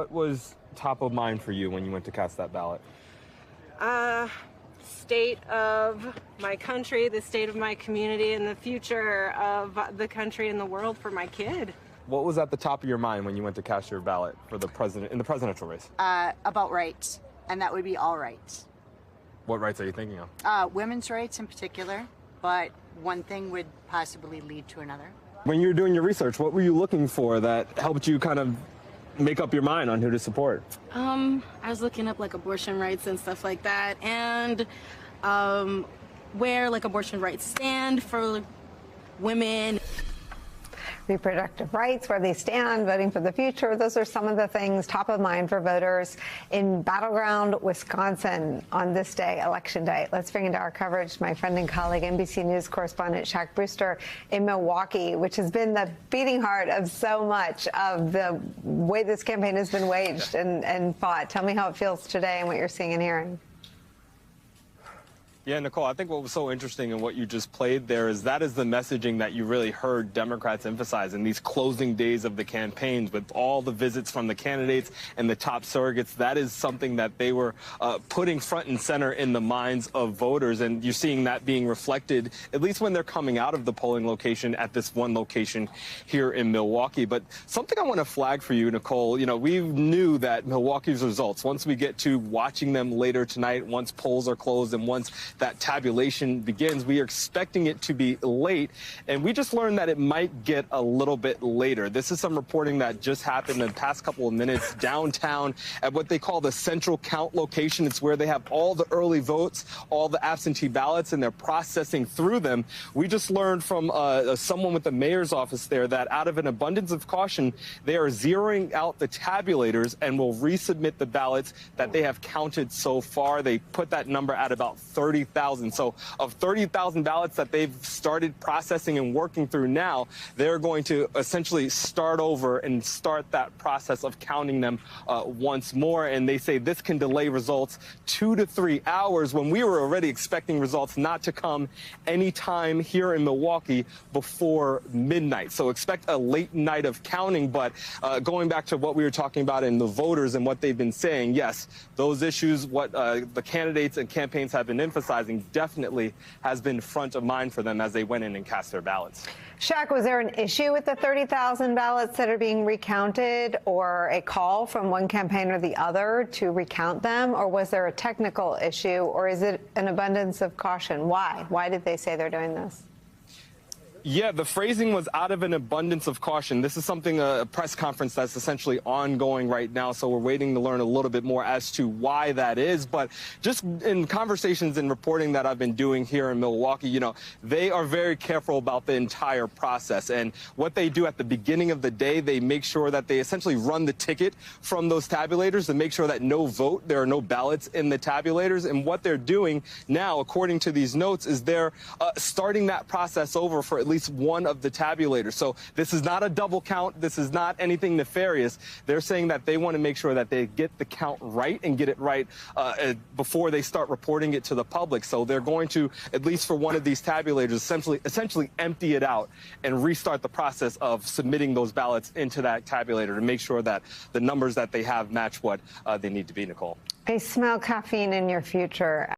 what was top of mind for you when you went to cast that ballot? State of my country, the state of my community, and the future of the country and the world for my kid. What was at the top of your mind when you went to cast your ballot for the president in the presidential race? About rights, and that would be all rights. What rights are you thinking of? Women's rights in particular, but one thing would possibly lead to another. When you were doing your research, what were you looking for that helped you kind of make up your mind on who to support? I was looking up like abortion rights and stuff like that, and where like abortion rights stand for women. Reproductive rights, where they stand, voting for the future. Those are some of the things top of mind for voters in battleground Wisconsin on this day, Election Day. Let's bring into our coverage my friend and colleague, NBC News correspondent Shaquille Brewster in Milwaukee, which has been the beating heart of so much of the way this campaign has been waged and fought. Tell me how it feels today and what you're seeing and hearing. Yeah, Nicolle, I think what was so interesting in what you just played there is that is the messaging that you really heard Democrats emphasize in these closing days of the campaigns with all the visits from the candidates and the top surrogates. That is something that they were putting front and center in the minds of voters. And you're seeing that being reflected, at least when they're coming out of the polling location at this one location here in Milwaukee. But something I want to flag for you, Nicolle, you know, we knew that Milwaukee's results, once we get to watching them later tonight, once polls are closed and once that tabulation begins, we are expecting it to be late, and we just learned that it might get a little bit later. This is some reporting that just happened in the past couple of minutes downtown at what they call the central count location. It's where they have all the early votes, all the absentee ballots, and they're processing through them. We just learned from someone with the mayor's office there that out of an abundance of caution, they are zeroing out the tabulators and will resubmit the ballots that they have counted so far. They put that number at about 30,000. So of 30,000 ballots that they've started processing and working through now, they're going to essentially start over and start that process of counting them once more. And they say this can delay results 2 to 3 hours when we were already expecting results not to come anytime here in Milwaukee before midnight. So expect a late night of counting. But going back to what we were talking about in the voters and what they've been saying, yes, those issues, what the candidates and campaigns have been emphasizing, definitely has been front of mind for them as they went in and cast their ballots. Shaq, was there an issue with the 30,000 ballots that are being recounted, or a call from one campaign or the other to recount them, or was there a technical issue, or is it an abundance of caution? Why? Why did they say they're doing this? Yeah, the phrasing was out of an abundance of caution. This is something, a press conference that's essentially ongoing right now, so we're waiting to learn a little bit more as to why that is. But just in conversations and reporting that I've been doing here in Milwaukee, you know, they are very careful about the entire process. And what they do at the beginning of the day, they make sure that they essentially run the ticket from those tabulators to make sure that there are no ballots in the tabulators. And what they're doing now, according to these notes, is they're starting that process over for at least one of the tabulators. So this is not a double count. This is not anything nefarious. They're saying that they want to make sure that they get the count right and get it right before they start reporting it to the public. So they're going to, at least for one of these tabulators, essentially empty it out and restart the process of submitting those ballots into that tabulator to make sure that the numbers that they have match what they need to be, Nicolle. I smell caffeine in your future.